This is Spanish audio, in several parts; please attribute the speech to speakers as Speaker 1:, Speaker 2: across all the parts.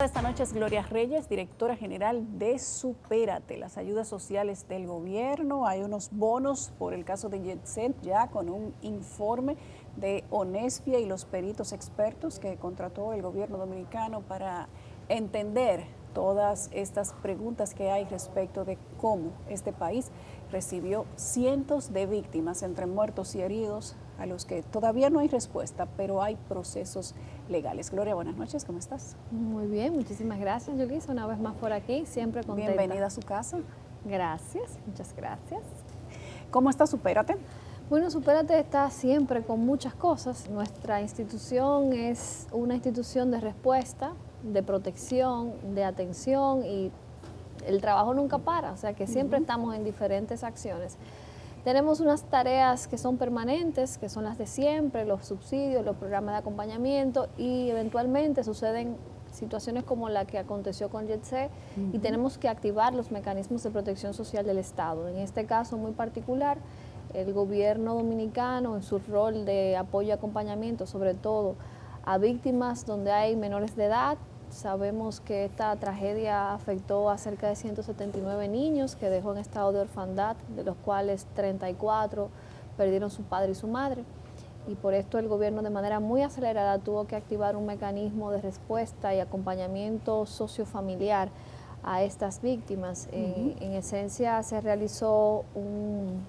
Speaker 1: Esta noche es Gloria Reyes, directora general de Supérate, las ayudas sociales del gobierno. Hay unos bonos por el caso de Yetzel, ya con un informe de Onespia y los peritos expertos que contrató el gobierno dominicano para entender todas estas preguntas que hay respecto de cómo este país recibió cientos de víctimas entre muertos y heridos a los que todavía no hay respuesta, pero hay procesos legales. Gloria, buenas noches, ¿cómo estás?
Speaker 2: Muy bien, muchísimas gracias, Yulisa, una vez más por aquí, siempre contenta.
Speaker 1: Bienvenida a su casa.
Speaker 2: Gracias, muchas gracias.
Speaker 1: ¿Cómo está Supérate?
Speaker 2: Bueno, Supérate está siempre con muchas cosas. Nuestra institución es una institución de respuesta, de protección, de atención y el trabajo nunca para, o sea que siempre estamos en diferentes acciones. Tenemos unas tareas que son permanentes, que son las de siempre, los subsidios, los programas de acompañamiento y eventualmente suceden situaciones como la que aconteció con Yetzel y tenemos que activar los mecanismos de protección social del Estado. En este caso muy particular, el gobierno dominicano en su rol de apoyo y acompañamiento, sobre todo a víctimas donde hay menores de edad. Sabemos que esta tragedia afectó a cerca de 179 niños que dejó en estado de orfandad, de los cuales 34 perdieron su padre y su madre. Y por esto el gobierno de manera muy acelerada tuvo que activar un mecanismo de respuesta y acompañamiento sociofamiliar a estas víctimas. En esencia se realizó un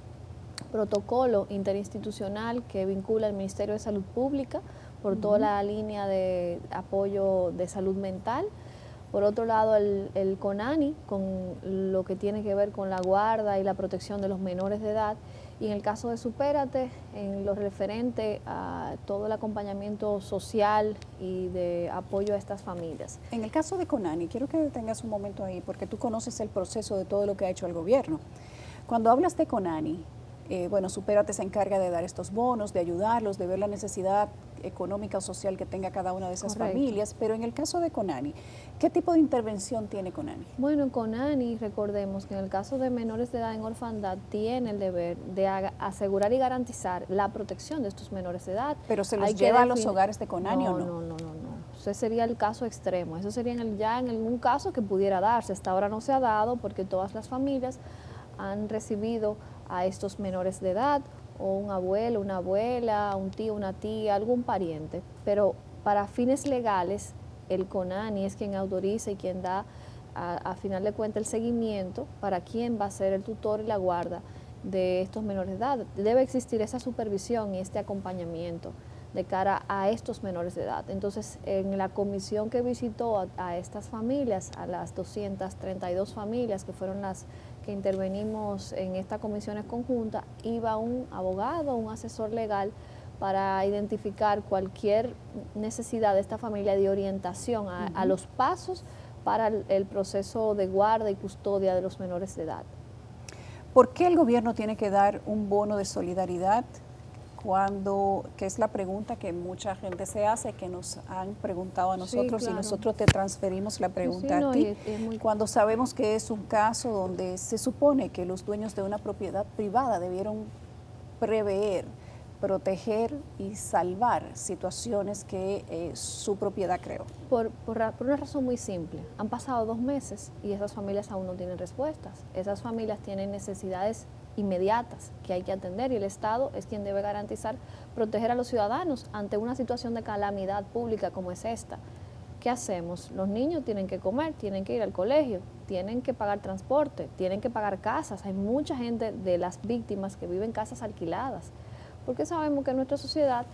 Speaker 2: protocolo interinstitucional que vincula al Ministerio de Salud Pública por toda la línea de apoyo de salud mental. Por otro lado, el CONANI, con lo que tiene que ver con la guarda y la protección de los menores de edad. Y en el caso de Supérate, en lo referente a todo el acompañamiento social y de apoyo a estas familias.
Speaker 1: En el caso de CONANI, quiero que detengas un momento ahí, porque tú conoces el proceso de todo lo que ha hecho el gobierno. Cuando hablas de CONANI, bueno, Supérate se encarga de dar estos bonos, de ayudarlos, de ver la necesidad económica o social que tenga cada una de esas familias, pero en el caso de CONANI, ¿qué tipo de intervención tiene CONANI?
Speaker 2: Bueno, CONANI, recordemos que en el caso de menores de edad en orfandad, tiene el deber de asegurar y garantizar la protección de estos menores de edad.
Speaker 1: ¿Pero se los lleva a los hogares de CONANI o no?
Speaker 2: No. Ese sería el caso extremo. Eso sería ya en algún caso que pudiera darse. Hasta ahora no se ha dado porque todas las familias han recibido a estos menores de edad, o un abuelo, una abuela, un tío, una tía, algún pariente. Pero para fines legales, el CONANI es quien autoriza y quien da, a final de cuentas, el seguimiento para quién va a ser el tutor y la guarda de estos menores de edad. Debe existir esa supervisión y este acompañamiento de cara a estos menores de edad. Entonces, en la comisión que visitó a estas familias, a las 232 familias que fueron las que intervenimos en estas comisiones conjuntas, iba un abogado, un asesor legal para identificar cualquier necesidad de esta familia de orientación a los pasos para el proceso de guarda y custodia de los menores de edad.
Speaker 1: ¿Por qué el gobierno tiene que dar un bono de solidaridad? Que es la pregunta que mucha gente se hace, que nos han preguntado a nosotros, y nosotros te transferimos la pregunta a ti, cuando sabemos que es un caso donde se supone que los dueños de una propiedad privada debieron prever, proteger y salvar situaciones que su propiedad creó.
Speaker 2: Por una razón muy simple. Han pasado 2 meses y esas familias aún no tienen respuestas. Esas familias tienen necesidades inmediatas que hay que atender y el Estado es quien debe garantizar proteger a los ciudadanos ante una situación de calamidad pública como es esta. ¿Qué hacemos? Los niños tienen que comer, tienen que ir al colegio, tienen que pagar transporte, tienen que pagar casas. Hay mucha gente de las víctimas que viven en casas alquiladas, porque sabemos que en nuestra sociedad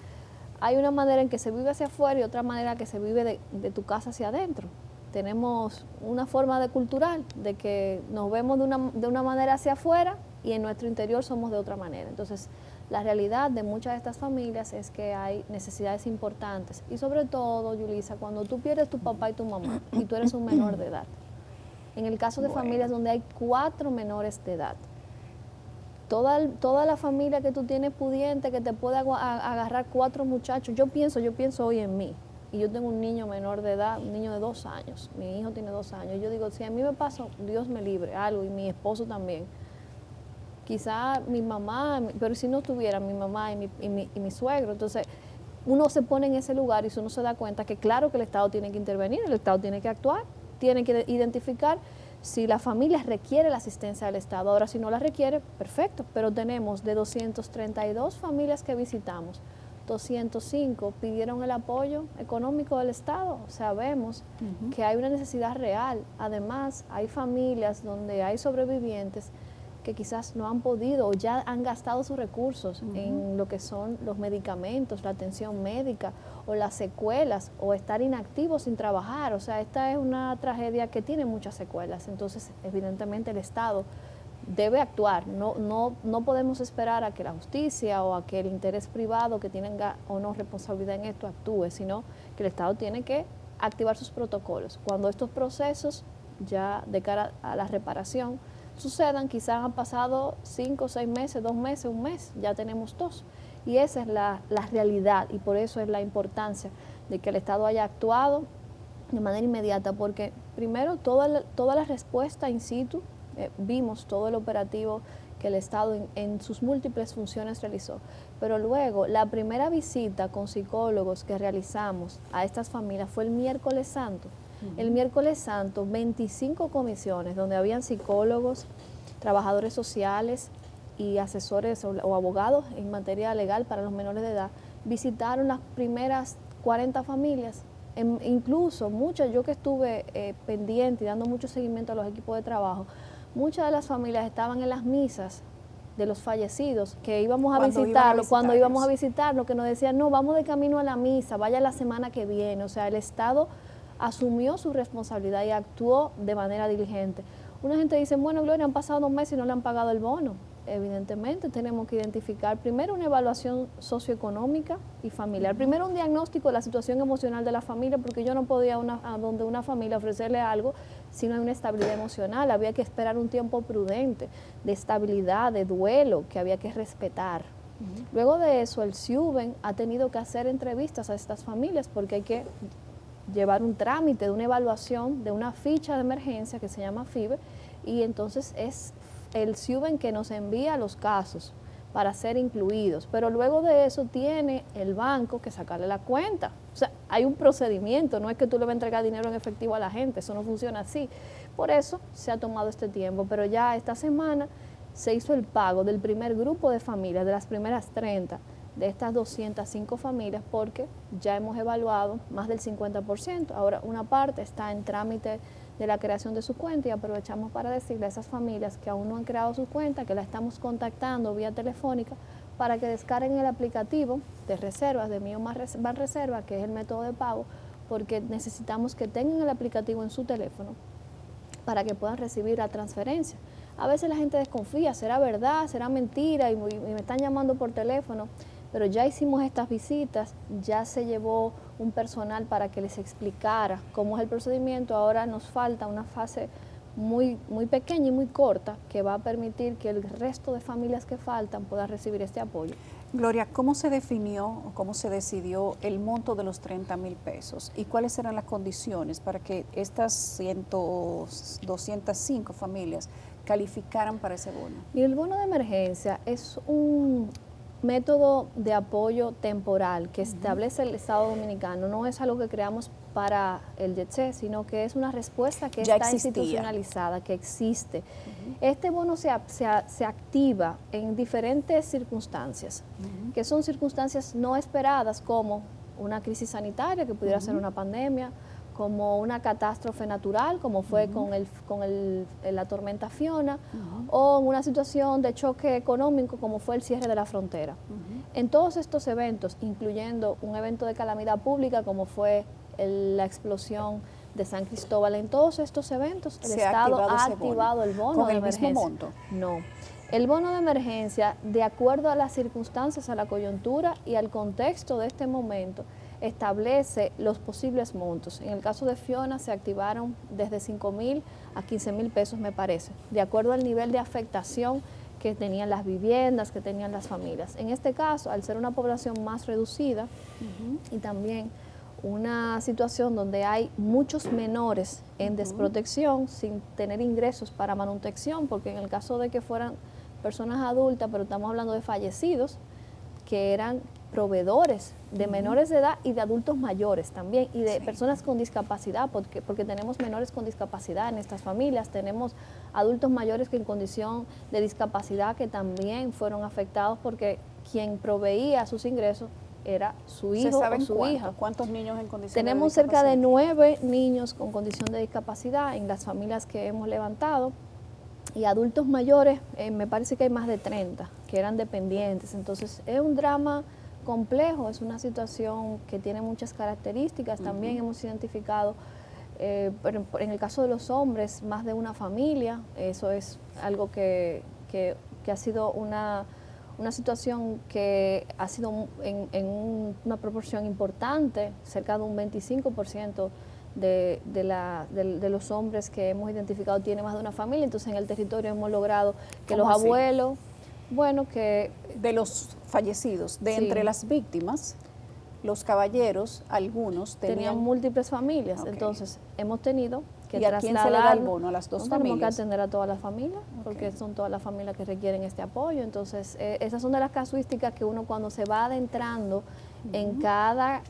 Speaker 2: hay una manera en que se vive hacia afuera y otra manera que se vive de tu casa hacia adentro. Tenemos una forma de cultural de que nos vemos de una manera hacia afuera y en nuestro interior somos de otra manera. Entonces, la realidad de muchas de estas familias es que hay necesidades importantes y sobre todo, Yulisa, cuando tú pierdes tu papá y tu mamá y tú eres un menor de edad. En el caso de familias donde hay 4 menores de edad, toda la familia que tú tienes pudiente que te puede agarrar 4 muchachos, yo pienso hoy en mí. Y yo tengo un niño menor de edad, un niño de 2 años, mi hijo tiene 2 años. Yo digo, si a mí me pasa, Dios me libre, algo, y mi esposo también. Quizá mi mamá, pero si no tuviera mi mamá y mi suegro, entonces uno se pone en ese lugar y uno se da cuenta que claro que el Estado tiene que intervenir, el Estado tiene que actuar, tiene que identificar si la familia requiere la asistencia del Estado. Ahora, si no la requiere, perfecto, pero tenemos de 232 familias que visitamos, 205 pidieron el apoyo económico del Estado. O sea, vemos que hay una necesidad real. Además, hay familias donde hay sobrevivientes que quizás no han podido o ya han gastado sus recursos en lo que son los medicamentos, la atención médica o las secuelas o estar inactivos sin trabajar. O sea, esta es una tragedia que tiene muchas secuelas. Entonces, evidentemente el Estado debe actuar. No podemos esperar a que la justicia o a que el interés privado que tenga o no responsabilidad en esto actúe, sino que el Estado tiene que activar sus protocolos. Cuando estos procesos ya de cara a la reparación sucedan, quizás han pasado 5, 6 meses, 2 meses, 1 mes, ya tenemos 2. Y esa es la realidad y por eso es la importancia de que el Estado haya actuado de manera inmediata, porque primero toda la respuesta in situ, vimos todo el operativo que el Estado en sus múltiples funciones realizó, pero luego la primera visita con psicólogos que realizamos a estas familias fue el miércoles santo. El miércoles santo, 25 comisiones donde habían psicólogos, trabajadores sociales y asesores o abogados en materia legal para los menores de edad, visitaron las primeras 40 familias. Incluso muchas, yo que estuve pendiente y dando mucho seguimiento a los equipos de trabajo, muchas de las familias estaban en las misas de los fallecidos, que íbamos a visitarlo, cuando íbamos a visitarlo, que nos decían, no, vamos de camino a la misa, vaya la semana que viene. O sea, el Estado asumió su responsabilidad y actuó de manera diligente. Una gente dice, bueno, Gloria, han pasado 2 meses y no le han pagado el bono. Evidentemente tenemos que identificar primero una evaluación socioeconómica y familiar. Primero un diagnóstico de la situación emocional de la familia, porque yo no podía a donde una familia ofrecerle algo si no hay una estabilidad emocional. Había que esperar un tiempo prudente de estabilidad, de duelo, que había que respetar. Luego de eso, el SIUBEN ha tenido que hacer entrevistas a estas familias porque hay que llevar un trámite de una evaluación de una ficha de emergencia que se llama FIBE, y entonces es el SIUBEN que nos envía los casos para ser incluidos, pero luego de eso tiene el banco que sacarle la cuenta. O sea, hay un procedimiento, no es que tú le vas a entregar dinero en efectivo a la gente, eso no funciona así. Por eso se ha tomado este tiempo, pero ya esta semana se hizo el pago del primer grupo de familias, de las primeras 30, de estas 205 familias, porque ya hemos evaluado más del 50%. Ahora, una parte está en trámite de la creación de su cuenta y aprovechamos para decirle a esas familias que aún no han creado su cuenta, que la estamos contactando vía telefónica para que descarguen el aplicativo de reservas, de Mío Banreserva, que es el método de pago, porque necesitamos que tengan el aplicativo en su teléfono para que puedan recibir la transferencia. A veces la gente desconfía, ¿será verdad, será mentira? Y me están llamando por teléfono. Pero ya hicimos estas visitas, ya se llevó un personal para que les explicara cómo es el procedimiento. Ahora nos falta una fase muy pequeña y muy corta que va a permitir que el resto de familias que faltan puedan recibir este apoyo.
Speaker 1: Gloria, ¿cómo se definió o cómo se decidió el monto de los 30,000 pesos y cuáles eran las condiciones para que estas 205 familias calificaran para ese bono?
Speaker 2: Y el bono de emergencia es un método de apoyo temporal que establece el Estado Dominicano. No es algo que creamos para el YETSE, sino que es una respuesta que ya está institucionalizada, que existe. Este bono se activa en diferentes circunstancias, que son circunstancias no esperadas, como una crisis sanitaria, que pudiera ser una pandemia, como una catástrofe natural, como fue con la tormenta Fiona, o en una situación de choque económico, como fue el cierre de la frontera. En todos estos eventos, incluyendo un evento de calamidad pública, como fue la explosión de San Cristóbal, en todos estos eventos el Estado ha activado el bono de emergencia.
Speaker 1: ¿Con el mismo monto?
Speaker 2: No. El bono de emergencia, de acuerdo a las circunstancias, a la coyuntura y al contexto de este momento, establece los posibles montos. En el caso de Fiona se activaron desde 5,000 a 15,000 pesos, me parece, de acuerdo al nivel de afectación que tenían las viviendas, que tenían las familias. En este caso, al ser una población más reducida y también una situación donde hay muchos menores en desprotección sin tener ingresos para manutención, porque en el caso de que fueran personas adultas, pero estamos hablando de fallecidos, que eran proveedores de menores de edad y de adultos mayores también, y de personas con discapacidad, porque tenemos menores con discapacidad en estas familias, tenemos adultos mayores que en condición de discapacidad que también fueron afectados porque quien proveía sus ingresos era su hijo o su hija.
Speaker 1: ¿Cuántos niños en condición
Speaker 2: Tenemos
Speaker 1: de discapacidad?
Speaker 2: cerca de 9 niños con condición de discapacidad en las familias que hemos levantado, y adultos mayores, me parece que hay más de 30 que eran dependientes. Entonces es un drama complejo, es una situación que tiene muchas características. También hemos identificado, en el caso de los hombres, más de una familia. Eso es algo que ha sido una situación que ha sido en una proporción importante, cerca de un 25% de los hombres que hemos identificado tiene más de una familia. Entonces en el territorio hemos logrado que los abuelos, que...
Speaker 1: De los fallecidos, de
Speaker 2: Sí.
Speaker 1: entre las víctimas, los caballeros, algunos
Speaker 2: tenían múltiples familias.
Speaker 1: Ok.
Speaker 2: Entonces hemos tenido que
Speaker 1: ¿Y a quién se le da el bono? ¿A las dos
Speaker 2: Tenemos que
Speaker 1: familias?
Speaker 2: atender a todas las familias, porque son todas las familias que requieren este apoyo. Entonces, esas son de las casuísticas que uno, cuando se va adentrando en cada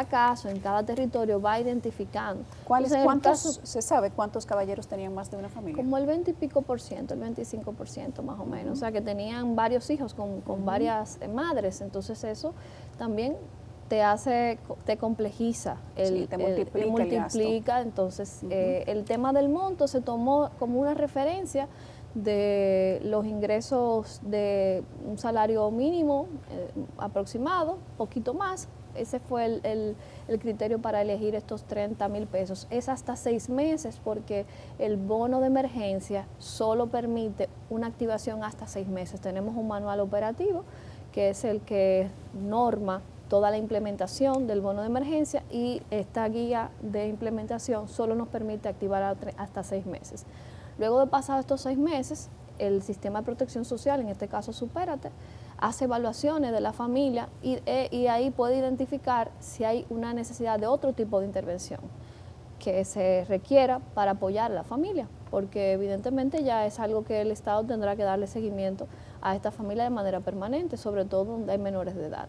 Speaker 2: caso, en cada territorio, va identificando.
Speaker 1: ¿Se sabe cuántos caballeros tenían más de una familia?
Speaker 2: Como el 20 y pico por ciento, el 25% más o menos. O sea, que tenían varios hijos con varias madres. Entonces eso también te complejiza,
Speaker 1: Te multiplica.
Speaker 2: Entonces el tema del monto se tomó como una referencia de los ingresos de un salario mínimo aproximado, poquito más. Ese fue el criterio para elegir estos 30,000 pesos. Es hasta 6 meses, porque el bono de emergencia solo permite una activación hasta 6 meses. Tenemos un manual operativo que es el que norma toda la implementación del bono de emergencia, y esta guía de implementación solo nos permite activar hasta 6 meses. Luego de pasar estos 6 meses, el sistema de protección social, en este caso Supérate, hace evaluaciones de la familia y ahí puede identificar si hay una necesidad de otro tipo de intervención que se requiera para apoyar a la familia, porque evidentemente ya es algo que el Estado tendrá que darle seguimiento a esta familia de manera permanente, sobre todo donde hay menores de edad.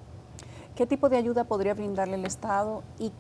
Speaker 1: ¿Qué tipo de ayuda podría brindarle el Estado y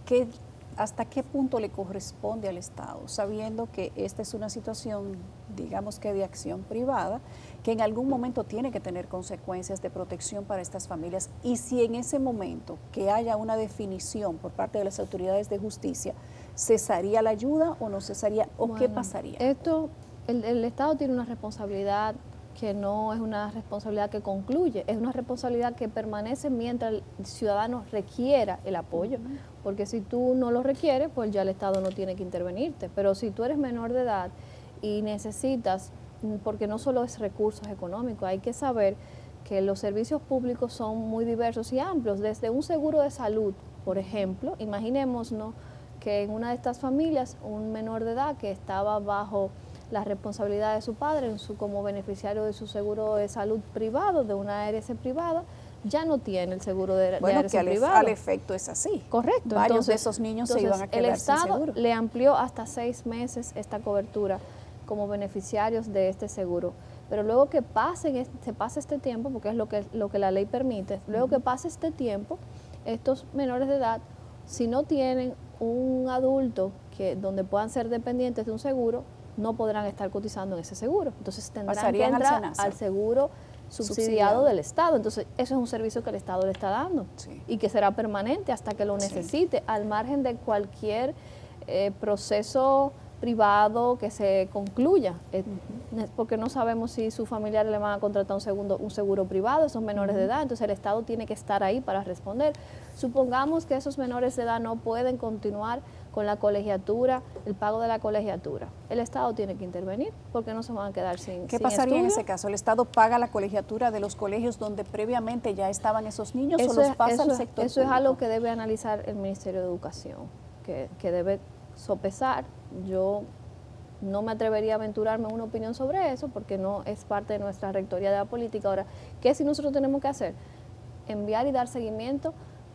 Speaker 1: hasta qué punto le corresponde al Estado, sabiendo que esta es una situación, digamos que de acción privada, que en algún momento tiene que tener consecuencias de protección para estas familias? Y si en ese momento que haya una definición por parte de las autoridades de justicia, ¿cesaría la ayuda o no cesaría? ¿O qué pasaría?
Speaker 2: El Estado tiene una responsabilidad que no es una responsabilidad que concluye, es una responsabilidad que permanece mientras el ciudadano requiera el apoyo, porque si tú no lo requieres, pues ya el Estado no tiene que intervenirte. Pero si tú eres menor de edad y necesitas, porque no solo es recursos económicos, hay que saber que los servicios públicos son muy diversos y amplios, desde un seguro de salud, por ejemplo. Imaginémonos que en una de estas familias, un menor de edad que estaba bajo la responsabilidad de su padre como beneficiario de su seguro de salud privado, de una ARS privada, ya no tiene el seguro de ARS privado.
Speaker 1: Al efecto es así.
Speaker 2: Correcto.
Speaker 1: Varios de esos niños se iban a quedar sin seguro.
Speaker 2: El Estado le amplió hasta 6 meses esta cobertura como beneficiarios de este seguro. Pero luego que se pase este tiempo, porque es lo que la ley permite, luego que pase este tiempo, estos menores de edad, si no tienen un adulto donde puedan ser dependientes de un seguro, no podrán estar cotizando en ese seguro. Entonces tendrán que entrar al seguro subsidiado del Estado. Entonces eso es un servicio que el Estado le está dando y que será permanente hasta que lo necesite, al margen de cualquier proceso privado que se concluya, porque no sabemos si sus familiares le van a contratar un seguro privado, esos menores de edad. Entonces el Estado tiene que estar ahí para responder. Supongamos que esos menores de edad no pueden continuar con la colegiatura, el pago de la colegiatura. El Estado tiene que intervenir, porque no se van a quedar sin
Speaker 1: ¿Qué pasaría
Speaker 2: estudio.
Speaker 1: en ese caso? ¿El Estado paga la colegiatura de los colegios donde previamente ya estaban esos niños o los pasa al sector
Speaker 2: Eso es
Speaker 1: público?
Speaker 2: algo que debe analizar el Ministerio de Educación, que debe sopesar. Yo no me atrevería a aventurarme una opinión sobre eso, porque no es parte de nuestra rectoría de la política. Ahora, ¿qué si nosotros tenemos que hacer? Enviar y dar seguimiento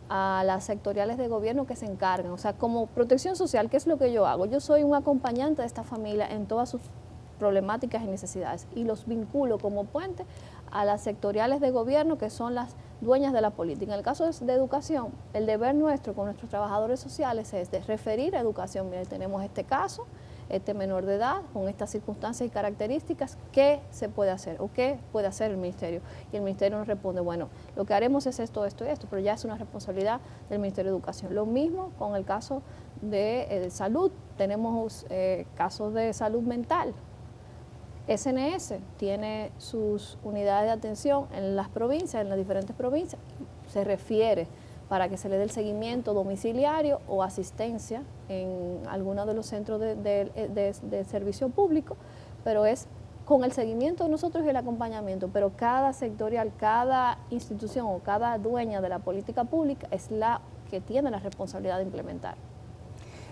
Speaker 2: a las sectoriales de gobierno que se encargan. O sea, como protección social, ¿qué es lo que yo hago? Yo soy un acompañante de esta familia en todas sus problemáticas y necesidades, y los vinculo como puente a las sectoriales de gobierno que son las dueñas de la política. En el caso de educación, el deber nuestro con nuestros trabajadores sociales es de referir a educación. Mire, tenemos este caso, este menor de edad, con estas circunstancias y características, ¿qué se puede hacer o qué puede hacer el ministerio? Y el ministerio nos responde, bueno, lo que haremos es esto, esto y esto, pero ya es una responsabilidad del Ministerio de Educación. Lo mismo con el caso de salud, tenemos casos de salud mental. SNS tiene sus unidades de atención en las provincias, en las diferentes provincias, se refiere para que se le dé el seguimiento domiciliario o asistencia en alguno de los centros de servicio público, pero es con el seguimiento de nosotros y el acompañamiento, pero cada sectorial, cada institución o cada dueña de la política pública es la que tiene la responsabilidad de implementar.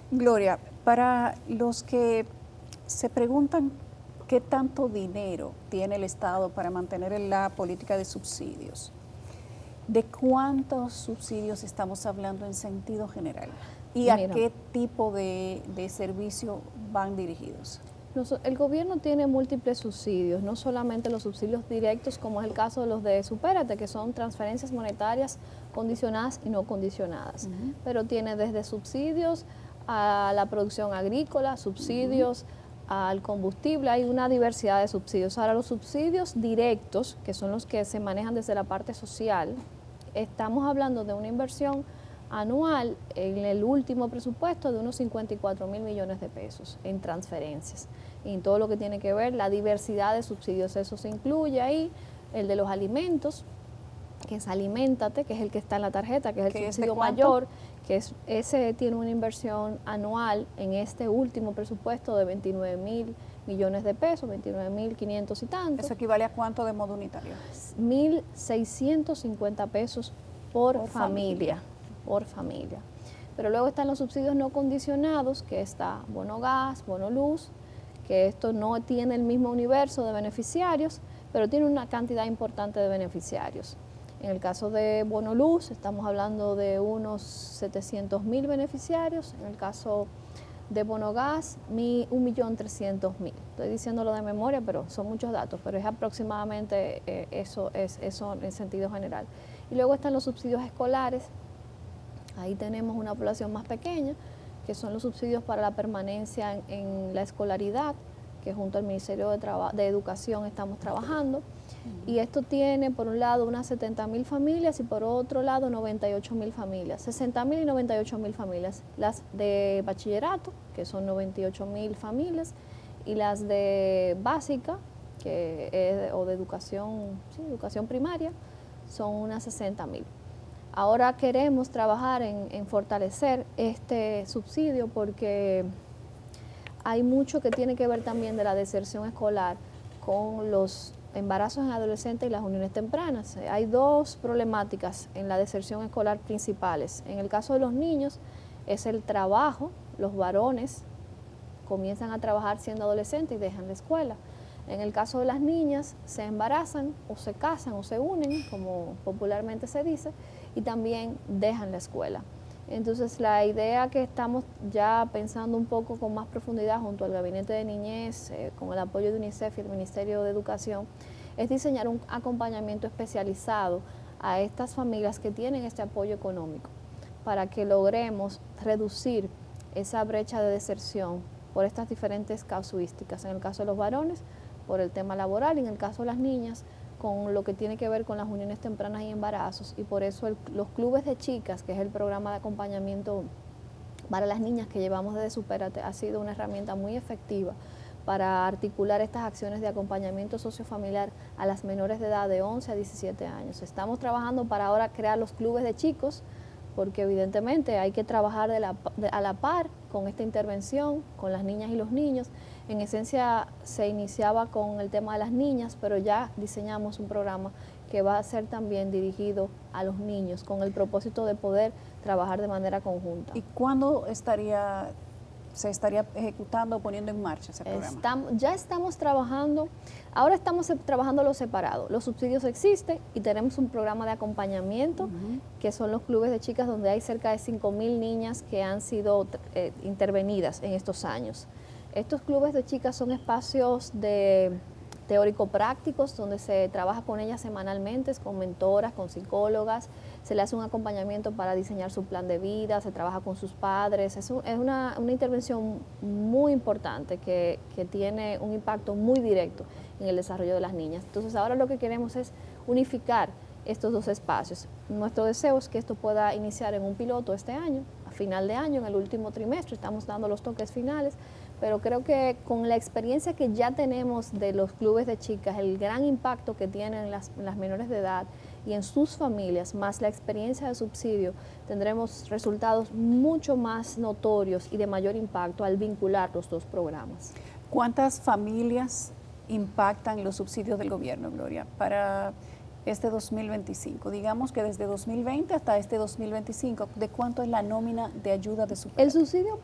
Speaker 1: Gloria, para los que se preguntan qué tanto dinero tiene el Estado para mantener la política de subsidios, ¿de cuántos subsidios estamos hablando en sentido general? ¿Y a qué tipo de servicio van dirigidos?
Speaker 2: El gobierno tiene múltiples subsidios, no solamente los subsidios directos, como es el caso de los de Supérate, que son transferencias monetarias condicionadas y no condicionadas, pero tiene desde subsidios a la producción agrícola, subsidios al combustible, hay una diversidad de subsidios. Ahora, los subsidios directos, que son los que se manejan desde la parte social, estamos hablando de una inversión anual en el último presupuesto de unos 54.000 millones de pesos en transferencias. Y en todo lo que tiene que ver la diversidad de subsidios, eso se incluye ahí, el de los alimentos, que es Aliméntate, que es el que está en la tarjeta, que es el subsidio mayor, que ese tiene una inversión anual en este último presupuesto de 29.000 millones de pesos, 29.500 y tantos.
Speaker 1: ¿Eso equivale a cuánto de modo unitario?
Speaker 2: 1.650 pesos por familia. Por familia. Pero luego están los subsidios no condicionados, que está bono gas, bono luz, que esto no tiene el mismo universo de beneficiarios, pero tiene una cantidad importante de beneficiarios. En el caso de bono luz estamos hablando de unos 700.000 beneficiarios, en el caso de bono gas 1.300.000. Estoy diciéndolo de memoria, pero son muchos datos, pero es aproximadamente eso en sentido general. Y luego están los subsidios escolares. Ahí tenemos una población más pequeña, que son los subsidios para la permanencia en la escolaridad, que junto al Ministerio de Educación estamos trabajando. Y esto tiene, por un lado, unas 70.000 familias y por otro lado, 98.000 familias. 60.000 y 98.000 familias. Las de bachillerato, que son 98.000 familias, y las de básica, o de educación primaria, son unas 60.000. Ahora queremos trabajar en fortalecer este subsidio porque hay mucho que tiene que ver también de la deserción escolar con los embarazos en adolescentes y las uniones tempranas. Hay dos problemáticas en la deserción escolar principales. En el caso de los niños es el trabajo. Los varones comienzan a trabajar siendo adolescentes y dejan la escuela. En el caso de las niñas se embarazan o se casan o se unen, como popularmente se dice, y también dejan la escuela. Entonces, la idea que estamos ya pensando un poco con más profundidad junto al Gabinete de Niñez, con el apoyo de UNICEF y el Ministerio de Educación, es diseñar un acompañamiento especializado a estas familias que tienen este apoyo económico para que logremos reducir esa brecha de deserción por estas diferentes casuísticas. En el caso de los varones, por el tema laboral, y en el caso de las niñas, con lo que tiene que ver con las uniones tempranas y embarazos, y por eso los clubes de chicas, que es el programa de acompañamiento para las niñas que llevamos desde Supérate, ha sido una herramienta muy efectiva para articular estas acciones de acompañamiento sociofamiliar a las menores de edad de 11 a 17 años. Estamos trabajando para ahora crear los clubes de chicos, porque evidentemente hay que trabajar a la par con esta intervención, con las niñas y los niños. En esencia se iniciaba con el tema de las niñas, pero ya diseñamos un programa que va a ser también dirigido a los niños, con el propósito de poder trabajar de manera conjunta.
Speaker 1: ¿Y cuándo se estaría ejecutando o poniendo en marcha ese programa?
Speaker 2: Ya estamos trabajando, ahora estamos trabajando lo separado. Los subsidios existen y tenemos un programa de acompañamiento, que son los clubes de chicas, donde hay cerca de 5.000 niñas que han sido intervenidas en estos años. Estos clubes de chicas son espacios teórico-prácticos donde se trabaja con ellas semanalmente, con mentoras, con psicólogas, se le hace un acompañamiento para diseñar su plan de vida, se trabaja con sus padres. Es una intervención muy importante que tiene un impacto muy directo en el desarrollo de las niñas. Entonces ahora lo que queremos es unificar estos dos espacios. Nuestro deseo es que esto pueda iniciar en un piloto este año, a final de año, en el último trimestre, estamos dando los toques finales, pero creo que con la experiencia que ya tenemos de los clubes de chicas, el gran impacto que tienen en las menores de edad y en sus familias, más la experiencia de subsidio, tendremos resultados mucho más notorios y de mayor impacto al vincular los dos programas.
Speaker 1: ¿Cuántas familias impactan los subsidios del gobierno, Gloria, para este 2025? Digamos que desde 2020 hasta este 2025, ¿de cuánto es la nómina de ayuda de Supérate?
Speaker 2: El subsidio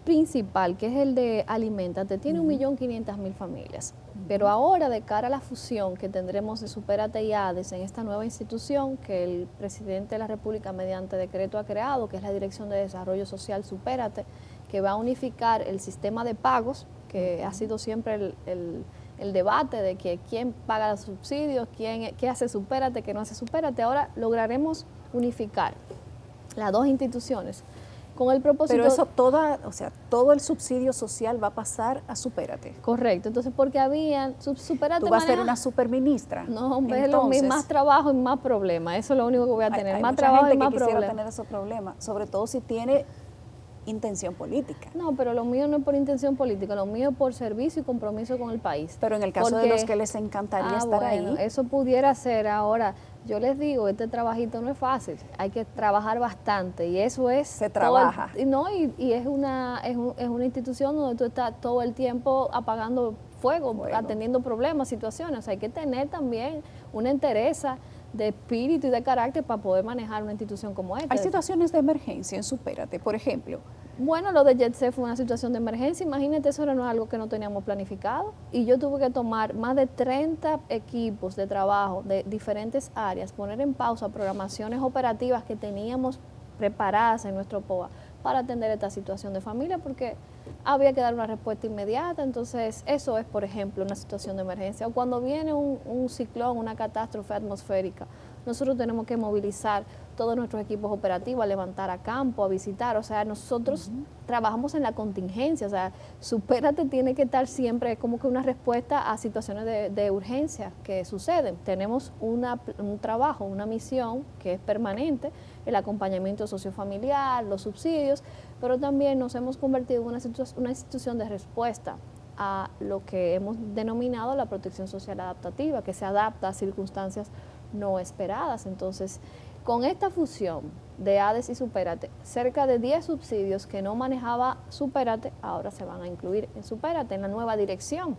Speaker 2: principal, que es el de Aliméntate, tiene 1.500.000 familias. Pero ahora, de cara a la fusión que tendremos de Supérate y ADES en esta nueva institución que el presidente de la República mediante decreto ha creado, que es la Dirección de Desarrollo Social Supérate, que va a unificar el sistema de pagos, que ha sido siempre el debate de que quién paga los subsidios, qué hace Supérate, qué no hace Supérate. Ahora lograremos unificar las dos instituciones con el propósito...
Speaker 1: Pero eso todo el subsidio social va a pasar a Supérate.
Speaker 2: Correcto, entonces porque Supérate
Speaker 1: ¿Tú vas a ser una superministra?
Speaker 2: No, hombre, más trabajo y más problemas, eso es lo único que voy a tener,
Speaker 1: hay
Speaker 2: más
Speaker 1: mucha
Speaker 2: trabajo
Speaker 1: gente
Speaker 2: y más
Speaker 1: que quisiera
Speaker 2: problemas.
Speaker 1: tener esos problemas, sobre todo si tiene intención política.
Speaker 2: No, pero lo mío no es por intención política, lo mío es por servicio y compromiso con el país.
Speaker 1: Pero en el caso de los que les encantaría estar ahí...
Speaker 2: Eso pudiera ser ahora. Yo les digo, este trabajito no es fácil, hay que trabajar bastante y eso es...
Speaker 1: Se trabaja.
Speaker 2: Y es una institución donde tú estás todo el tiempo apagando fuego, atendiendo problemas, situaciones. O sea, hay que tener también una entereza de espíritu y de carácter para poder manejar una institución como esta.
Speaker 1: Hay situaciones de emergencia en Supérate, por ejemplo.
Speaker 2: Bueno, lo de JetSet fue una situación de emergencia, imagínate, eso no es algo que no teníamos planificado y yo tuve que tomar más de 30 equipos de trabajo de diferentes áreas, poner en pausa programaciones operativas que teníamos preparadas en nuestro POA para atender esta situación de familia porque había que dar una respuesta inmediata. Entonces eso es, por ejemplo, una situación de emergencia. O cuando viene un ciclón, una catástrofe atmosférica, nosotros tenemos que movilizar todos nuestros equipos operativos, a levantar a campo, a visitar. O sea, nosotros trabajamos en la contingencia. O sea, Supérate tiene que estar siempre como que una respuesta a situaciones de urgencia que suceden. Tenemos un trabajo, una misión que es permanente, el acompañamiento sociofamiliar, los subsidios, pero también nos hemos convertido en una institución de respuesta a lo que hemos denominado la protección social adaptativa, que se adapta a circunstancias no esperadas. Entonces, con esta fusión de ADES y Supérate, cerca de 10 subsidios que no manejaba Supérate, ahora se van a incluir en Supérate, en la nueva dirección.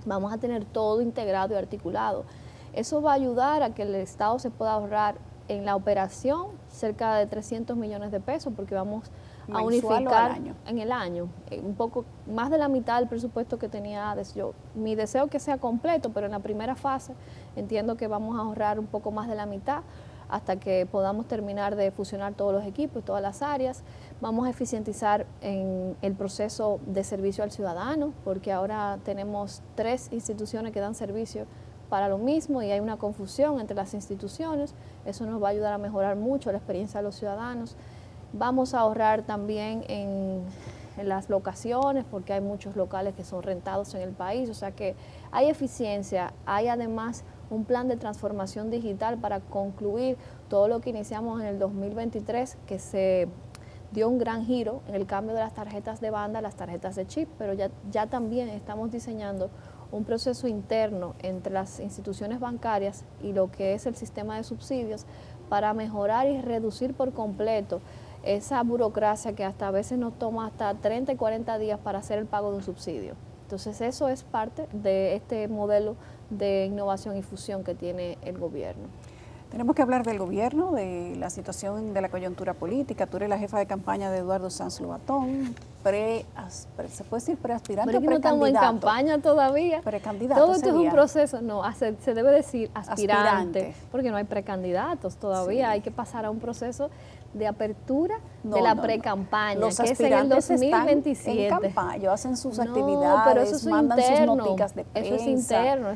Speaker 2: Vamos a tener todo integrado y articulado. Eso va a ayudar a que el Estado se pueda ahorrar en la operación cerca de 300 millones de pesos, porque vamos a unificar en el año, un poco más de la mitad del presupuesto que tenía ADES. Mi deseo es que sea completo, pero en la primera fase entiendo que vamos a ahorrar un poco más de la mitad hasta que podamos terminar de fusionar todos los equipos y todas las áreas. Vamos a eficientizar en el proceso de servicio al ciudadano, porque ahora tenemos 3 instituciones que dan servicio para lo mismo y hay una confusión entre las instituciones. Eso nos va a ayudar a mejorar mucho la experiencia de los ciudadanos. Vamos a ahorrar también en las locaciones, porque hay muchos locales que son rentados en el país, o sea que hay eficiencia, hay además un plan de transformación digital para concluir todo lo que iniciamos en el 2023, que se dio un gran giro en el cambio de las tarjetas de banda a las tarjetas de chip, pero ya también estamos diseñando un proceso interno entre las instituciones bancarias y lo que es el sistema de subsidios para mejorar y reducir por completo esa burocracia que hasta a veces nos toma hasta 30 y 40 días para hacer el pago de un subsidio. Entonces eso es parte de este modelo de innovación y fusión que tiene el gobierno.
Speaker 1: Tenemos que hablar del gobierno, de la situación de la coyuntura política. Tú eres la jefa de campaña de Eduardo Sanz Lobatón, ¿se puede decir preaspirante o precandidato?
Speaker 2: No estamos en campaña todavía.
Speaker 1: Precandidato
Speaker 2: Todo esto
Speaker 1: sería.
Speaker 2: es un proceso, no, se debe decir aspirante, porque no hay precandidatos todavía. Sí. Hay que pasar a un proceso de apertura de la pre-campaña,
Speaker 1: Los
Speaker 2: que es en el
Speaker 1: aspirantes
Speaker 2: 2027.
Speaker 1: están en campaña, hacen sus
Speaker 2: No,
Speaker 1: actividades,
Speaker 2: pero eso es
Speaker 1: mandan
Speaker 2: interno,
Speaker 1: sus noticas de prensa.
Speaker 2: eso es interno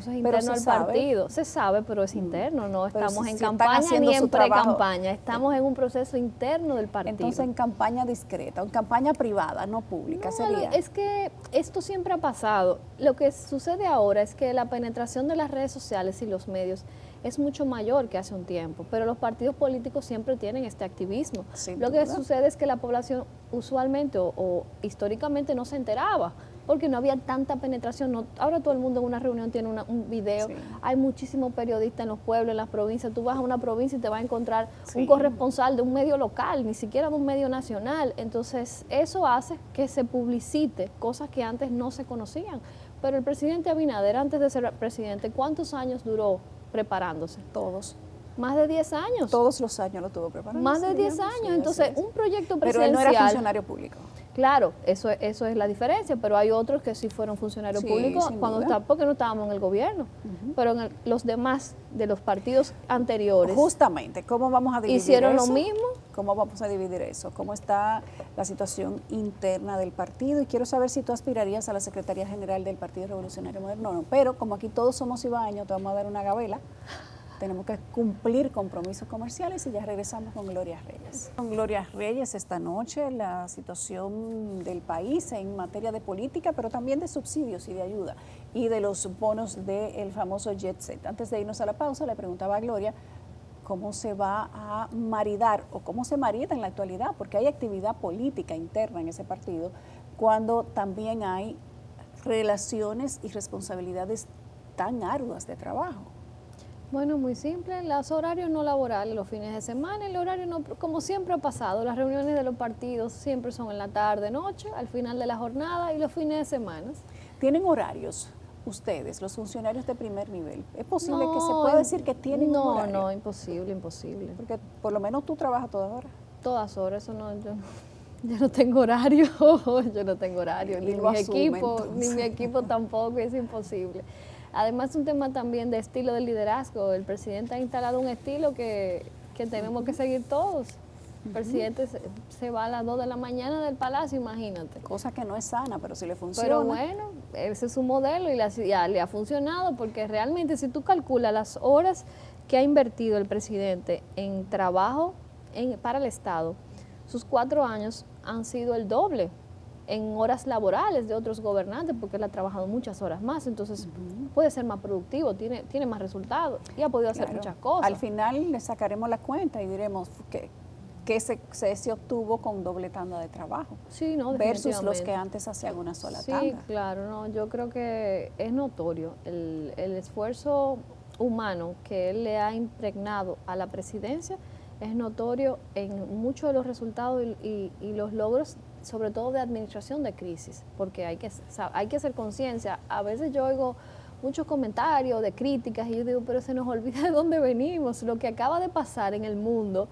Speaker 2: al partido. Se sabe, pero es interno, no
Speaker 1: Pero
Speaker 2: estamos
Speaker 1: si
Speaker 2: en
Speaker 1: están
Speaker 2: campaña
Speaker 1: haciendo
Speaker 2: ni
Speaker 1: su
Speaker 2: en pre-campaña, estamos en un proceso interno del partido.
Speaker 1: Entonces, en campaña discreta, en campaña privada, no pública,
Speaker 2: No,
Speaker 1: sería.
Speaker 2: es que esto siempre ha pasado. Lo que sucede ahora es que la penetración de las redes sociales y los medios es mucho mayor que hace un tiempo, pero los partidos políticos siempre tienen este activismo.
Speaker 1: Sin
Speaker 2: Lo que
Speaker 1: duda.
Speaker 2: sucede es que la población usualmente o históricamente no se enteraba, porque no había tanta penetración. Ahora todo el mundo en una reunión tiene un video.
Speaker 1: Sí.
Speaker 2: Hay muchísimos periodistas en los pueblos, en las provincias. Tú vas a una provincia y te vas a encontrar
Speaker 1: Sí.
Speaker 2: un corresponsal de un medio local, ni siquiera de un medio nacional. Entonces eso hace que se publicite cosas que antes no se conocían. Pero el presidente Abinader, antes de ser presidente, ¿cuántos años duró preparándose?
Speaker 1: Todos.
Speaker 2: Más de 10 años.
Speaker 1: Todos los años lo tuvo preparado.
Speaker 2: Más de
Speaker 1: sí,
Speaker 2: 10
Speaker 1: digamos,
Speaker 2: años.
Speaker 1: sí,
Speaker 2: Entonces,
Speaker 1: así es.
Speaker 2: un proyecto
Speaker 1: Pero
Speaker 2: presidencial.
Speaker 1: él no era funcionario público.
Speaker 2: Claro, eso es la diferencia, pero hay otros que sí fueron funcionarios
Speaker 1: Sí,
Speaker 2: públicos
Speaker 1: sin
Speaker 2: cuando
Speaker 1: duda.
Speaker 2: porque no estábamos en el gobierno. Pero los demás de los partidos anteriores
Speaker 1: Justamente, ¿cómo vamos a dividir
Speaker 2: hicieron
Speaker 1: eso?
Speaker 2: lo mismo.
Speaker 1: ¿Cómo vamos a dividir eso? ¿Cómo está la situación interna del partido? Y quiero saber si tú aspirarías a la Secretaría General del Partido Revolucionario Moderno. No, pero como aquí todos somos ibaeños, te vamos a dar una gabela. Tenemos que cumplir compromisos comerciales y ya regresamos con Gloria Reyes. Con Gloria Reyes esta noche la situación del país en materia de política, pero también de subsidios y de ayuda y de los bonos del famoso Jet Set. Antes de irnos a la pausa, le preguntaba a Gloria cómo se va a maridar o cómo se marida en la actualidad, porque hay actividad política interna en ese partido, cuando también hay relaciones y responsabilidades tan arduas de trabajo.
Speaker 2: Bueno, muy simple, los horarios no laborales, los fines de semana, el horario no, como siempre ha pasado, las reuniones de los partidos siempre son en la tarde, noche, al final de la jornada y los fines de semana.
Speaker 1: ¿Tienen horarios ustedes, los funcionarios de primer nivel? ¿Es posible que se pueda decir que tienen un horario?
Speaker 2: No, imposible, imposible.
Speaker 1: Porque por lo menos tú trabajas todas horas.
Speaker 2: Todas horas, eso no, yo no tengo horario, yo no tengo horario,
Speaker 1: Y
Speaker 2: ni
Speaker 1: lo
Speaker 2: mi
Speaker 1: asume,
Speaker 2: equipo,
Speaker 1: entonces.
Speaker 2: ni mi equipo tampoco, es imposible. Además, un tema también de estilo de liderazgo. El presidente ha instalado un estilo que tenemos que seguir todos. El presidente se va a las 2 de la mañana del palacio, imagínate.
Speaker 1: Cosa que no es sana, pero si le funciona.
Speaker 2: Pero bueno, ese es su modelo y ya le ha funcionado, porque realmente si tú calculas las horas que ha invertido el presidente en trabajo para el Estado, sus 4 años han sido el doble en horas laborales de otros gobernantes, porque él ha trabajado muchas horas más, entonces puede ser más productivo, tiene más resultados y ha podido hacer
Speaker 1: Claro.
Speaker 2: muchas cosas.
Speaker 1: Al final le sacaremos la cuenta y diremos que se obtuvo con doble tanda de trabajo.
Speaker 2: Sí, no,
Speaker 1: versus los
Speaker 2: definitivamente.
Speaker 1: que antes hacían una sola
Speaker 2: Sí,
Speaker 1: tanda.
Speaker 2: claro, no, yo creo que es notorio el esfuerzo humano que él le ha impregnado a la presidencia, es notorio en muchos de los resultados y los logros, sobre todo de administración de crisis, porque hay que hacer conciencia. A veces yo oigo muchos comentarios de críticas y yo digo, pero se nos olvida de dónde venimos, lo que acaba de pasar en el mundo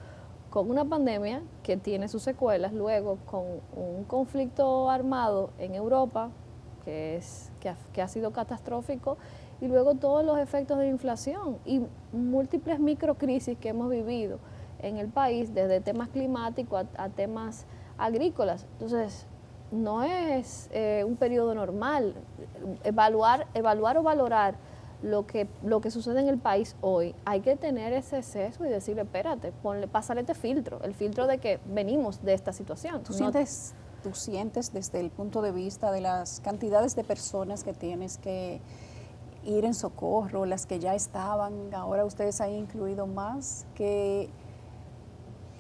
Speaker 2: con una pandemia que tiene sus secuelas, luego con un conflicto armado en Europa que ha sido catastrófico, y luego todos los efectos de la inflación y múltiples microcrisis que hemos vivido en el país, desde temas climáticos a temas agrícolas. Entonces, no es un periodo normal. Evaluar o valorar lo que sucede en el país hoy, hay que tener ese sesgo y decirle, espérate, pásale este filtro, el filtro de que venimos de esta situación.
Speaker 1: ¿Tú sientes desde el punto de vista de las cantidades de personas que tienes que ir en socorro, las que ya estaban, ahora ustedes han incluido más, que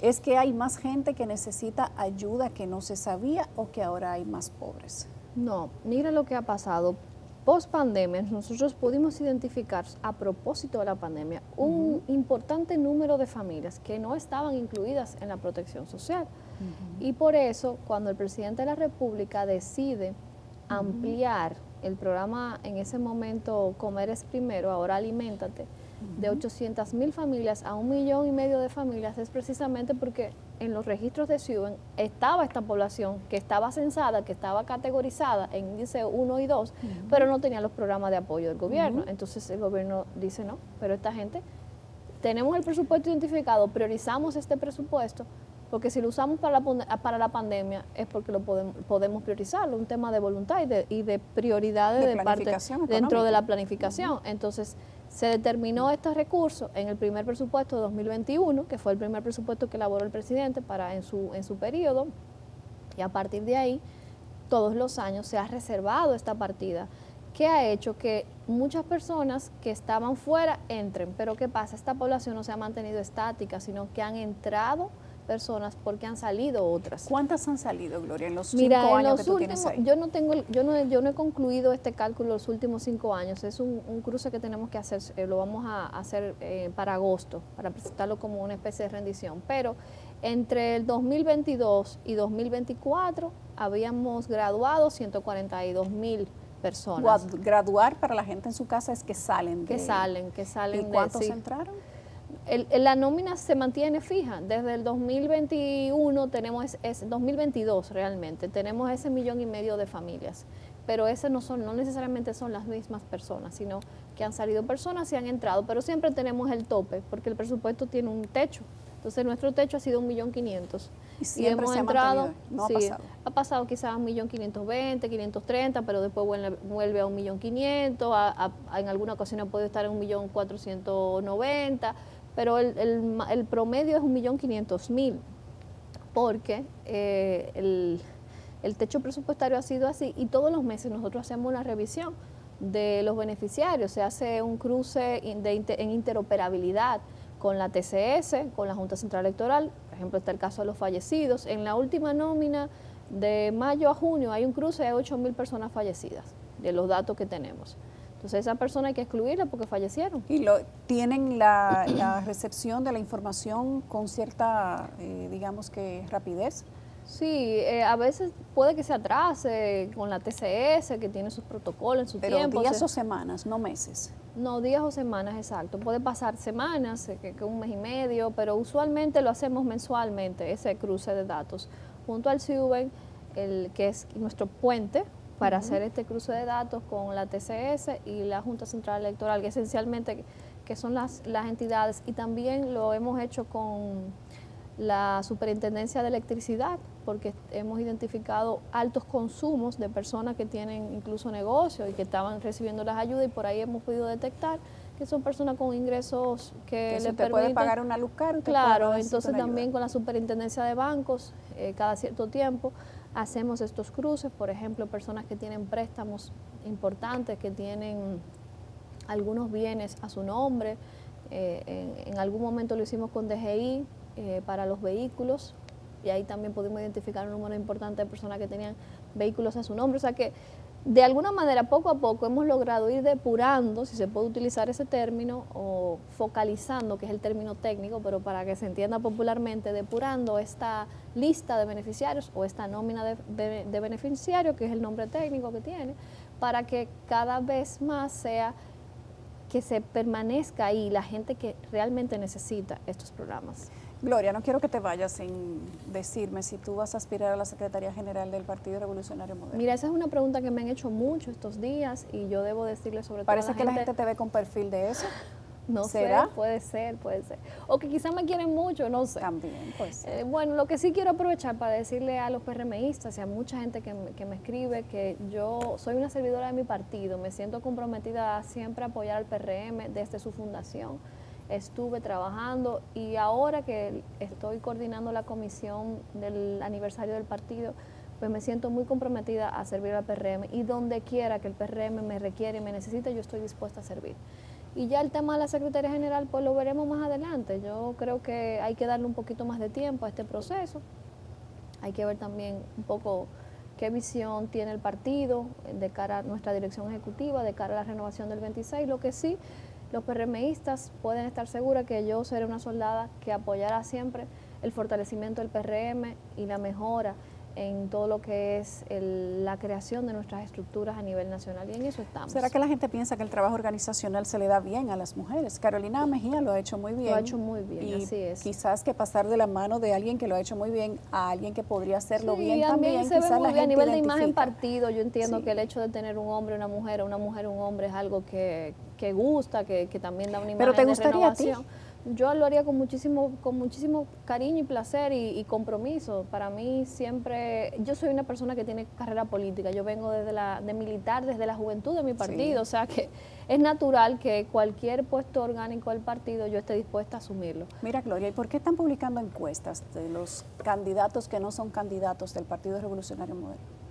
Speaker 1: es que hay más gente que necesita ayuda que no se sabía o que ahora hay más pobres?
Speaker 2: No, mira lo que ha pasado. Post pandemia, nosotros pudimos identificar, a propósito de la pandemia, un importante número de familias que no estaban incluidas en la protección social. Y por eso, cuando el presidente de la República decide ampliar el programa, en ese momento Comer es Primero, ahora Aliméntate, de 800,000 familias a 1,5 millones de familias, es precisamente porque en los registros de Ciuben estaba esta población que estaba censada, que estaba categorizada en índice 1 y 2, pero no tenía los programas de apoyo del gobierno. Entonces el gobierno dice, no, pero esta gente, tenemos el presupuesto identificado, priorizamos este presupuesto, porque si lo usamos para la pandemia es porque lo podemos priorizarlo, un tema de voluntad y de prioridades de parte dentro de la planificación. Entonces, se determinó este recurso en el primer presupuesto de 2021, que fue el primer presupuesto que elaboró el presidente en su periodo, y a partir de ahí, todos los años se ha reservado esta partida, que ha hecho que muchas personas que estaban fuera entren. Pero ¿qué pasa? Esta población no se ha mantenido estática, sino que han entrado personas porque han salido otras.
Speaker 1: ¿Cuántas han salido, Gloria, en los 5
Speaker 2: Mira,
Speaker 1: años que tú tienes ahí?
Speaker 2: Yo no he concluido este cálculo los últimos 5 años. Es un cruce que tenemos que hacer, lo vamos a hacer para agosto, para presentarlo como una especie de rendición. Pero entre el 2022 y 2024 habíamos graduado 142,000 personas.
Speaker 1: Graduar para la gente en su casa es que salen.
Speaker 2: Que salen.
Speaker 1: ¿Y cuántos entraron?
Speaker 2: La nómina se mantiene fija. Desde el 2021 tenemos, 2022 realmente, tenemos ese 1,5 millones de familias. Pero ese no necesariamente son las mismas personas, sino que han salido personas y han entrado. Pero siempre tenemos el tope, porque el presupuesto tiene un techo. Entonces nuestro techo ha sido 1,500,000.
Speaker 1: Y hemos entrado, no
Speaker 2: ha pasado quizás 1,520,000, 530, pero después vuelve a 1,500,000, en alguna ocasión ha podido estar en 1,490,000, pero el promedio es 1,500,000, porque el techo presupuestario ha sido así, y todos los meses nosotros hacemos una revisión de los beneficiarios, se hace un cruce en interoperabilidad con la TCS, con la Junta Central Electoral. Por ejemplo, está el caso de los fallecidos. En la última nómina de mayo a junio hay un cruce de 8,000 personas fallecidas, de los datos que tenemos. Entonces, esa persona hay que excluirla porque fallecieron.
Speaker 1: ¿Y tienen la recepción de la información con cierta, digamos que, rapidez?
Speaker 2: Sí, a veces puede que se atrase con la TCS, que tiene sus protocolos en su tiempo.
Speaker 1: Pero días o semanas, no meses.
Speaker 2: No, días o semanas, exacto. Puede pasar semanas, que 1 mes y medio, pero usualmente lo hacemos mensualmente, ese cruce de datos, junto al CIUBEN, que es nuestro puente para hacer este cruce de datos con la TCS y la Junta Central Electoral, que esencialmente que son las entidades, y también lo hemos hecho con la Superintendencia de Electricidad, porque hemos identificado altos consumos de personas que tienen incluso negocios y que estaban recibiendo las ayudas, y por ahí hemos podido detectar que son personas con ingresos que le permiten
Speaker 1: puede pagar una luz caro.
Speaker 2: Claro, entonces también con la Superintendencia de Bancos, cada cierto tiempo hacemos estos cruces. Por ejemplo, personas que tienen préstamos importantes, que tienen algunos bienes a su nombre. En algún momento lo hicimos con DGI, para los vehículos, y ahí también pudimos identificar un número importante de personas que tenían vehículos a su nombre. O sea que de alguna manera, poco a poco, hemos logrado ir depurando, si se puede utilizar ese término, o focalizando, que es el término técnico, pero para que se entienda popularmente, depurando esta lista de beneficiarios o esta nómina de beneficiarios, que es el nombre técnico que tiene, para que cada vez más sea que se permanezca ahí la gente que realmente necesita estos programas.
Speaker 1: Gloria, no quiero que te vayas sin decirme si tú vas a aspirar a la Secretaría General del Partido Revolucionario Moderno.
Speaker 2: Mira, esa es una pregunta que me han hecho mucho estos días, y yo debo decirle sobre todo
Speaker 1: Parece que la gente te ve con perfil de eso.
Speaker 2: No
Speaker 1: ¿Será?
Speaker 2: sé, puede ser. O que quizás me quieren mucho, no sé.
Speaker 1: También, pues.
Speaker 2: Bueno, lo que sí quiero aprovechar para decirle a los PRMistas y a mucha gente que me escribe, que yo soy una servidora de mi partido, me siento comprometida a siempre apoyar al PRM desde su fundación. Estuve trabajando, y ahora que estoy coordinando la comisión del aniversario del partido, pues me siento muy comprometida a servir al PRM, y donde quiera que el PRM me requiere y me necesite, yo estoy dispuesta a servir. Y ya el tema de la Secretaría General, pues lo veremos más adelante. Yo creo que hay que darle un poquito más de tiempo a este proceso. Hay que ver también un poco qué visión tiene el partido de cara a nuestra dirección ejecutiva, de cara a la renovación del 26. Lo que sí, los PRMistas pueden estar seguros que yo seré una soldada que apoyará siempre el fortalecimiento del PRM y la mejora en todo lo que es la creación de nuestras estructuras a nivel nacional, y en eso estamos.
Speaker 1: ¿Será que la gente piensa que el trabajo organizacional se le da bien a las mujeres? Carolina Mejía lo ha hecho muy bien.
Speaker 2: Lo ha hecho muy bien,
Speaker 1: y
Speaker 2: así es.
Speaker 1: Quizás que pasar de la mano de alguien que lo ha hecho muy bien a alguien que podría hacerlo bien
Speaker 2: también se ve muy bien. A nivel de imagen partido, yo entiendo
Speaker 1: Sí.
Speaker 2: que el hecho de tener un hombre, una mujer, un hombre es algo que gusta, que también da una imagen
Speaker 1: ¿Pero te
Speaker 2: de
Speaker 1: gustaría
Speaker 2: renovación.
Speaker 1: a ti?
Speaker 2: yo lo haría con muchísimo cariño y placer y compromiso. Para mí siempre, yo soy una persona que tiene carrera política, yo vengo de militar desde la juventud de mi partido, o sea que es natural que cualquier puesto orgánico del partido yo esté dispuesta a asumirlo.
Speaker 1: Mira, Gloria, ¿y por qué están publicando encuestas de los candidatos que no son candidatos del Partido Revolucionario Moderno?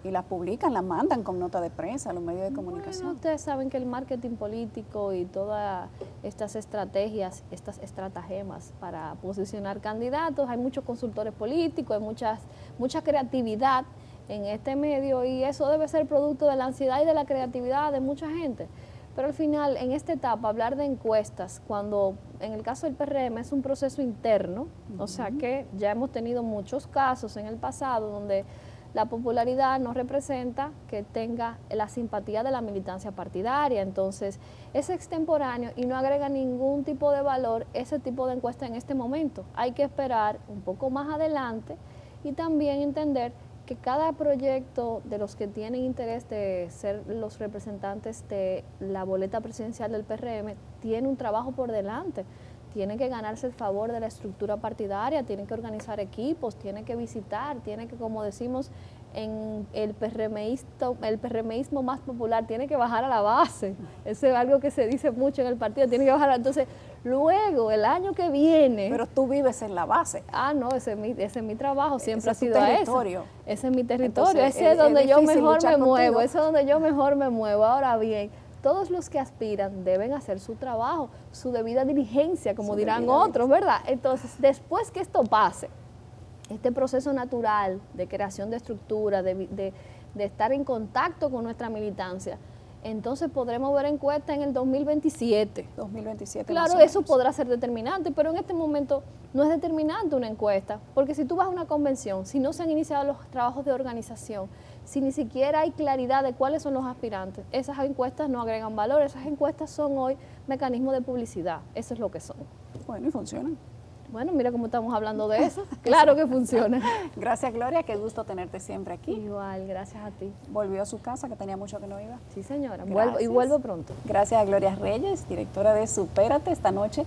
Speaker 1: Y las publican, las mandan con nota de prensa a los medios de comunicación.
Speaker 2: Bueno, ustedes saben que el marketing político y todas estas estrategias, estas estratagemas para posicionar candidatos, hay muchos consultores políticos, hay mucha creatividad en este medio y eso debe ser producto de la ansiedad y de la creatividad de mucha gente. Pero al final, en esta etapa, hablar de encuestas, cuando en el caso del PRM es un proceso interno, o sea que ya hemos tenido muchos casos en el pasado donde la popularidad no representa que tenga la simpatía de la militancia partidaria, entonces es extemporáneo y no agrega ningún tipo de valor ese tipo de encuesta en este momento. Hay que esperar un poco más adelante y también entender que cada proyecto de los que tienen interés de ser los representantes de la boleta presidencial del PRM tiene un trabajo por delante. Tienen que ganarse el favor de la estructura partidaria, tienen que organizar equipos, tienen que visitar, tienen que, como decimos en el PRMismo más popular, tiene que bajar a la base. Eso es algo que se dice mucho en el partido, tiene que bajar. Entonces, luego, el año que viene...
Speaker 1: Pero tú vives en la base.
Speaker 2: Ah, no, ese es mi trabajo, siempre ha sido
Speaker 1: territorio.
Speaker 2: Ese es mi territorio,
Speaker 1: Entonces,
Speaker 2: ese es donde yo mejor me muevo,
Speaker 1: contigo.
Speaker 2: ese es donde yo mejor me muevo. Ahora bien, todos los que aspiran deben hacer su trabajo, su debida diligencia, como dirán otros, ¿verdad? Entonces, después que esto pase, este proceso natural de creación de estructura, de estar en contacto con nuestra militancia, entonces podremos ver encuestas en el 2027.
Speaker 1: 2027.
Speaker 2: Claro, eso podrá ser determinante, pero en este momento no es determinante una encuesta, porque si tú vas a una convención, si no se han iniciado los trabajos de organización, si ni siquiera hay claridad de cuáles son los aspirantes, esas encuestas no agregan valor, esas encuestas son hoy mecanismos de publicidad, eso es lo que son.
Speaker 1: Bueno, y funcionan.
Speaker 2: Bueno, mira cómo estamos hablando de eso. Claro que funciona.
Speaker 1: Gracias, Gloria, qué gusto tenerte siempre aquí.
Speaker 2: Igual, gracias a ti.
Speaker 1: Volvió a su casa, que tenía mucho que no iba.
Speaker 2: Sí, señora,
Speaker 1: Gracias.
Speaker 2: vuelvo pronto.
Speaker 1: Gracias a Gloria Reyes, directora de Supérate, esta noche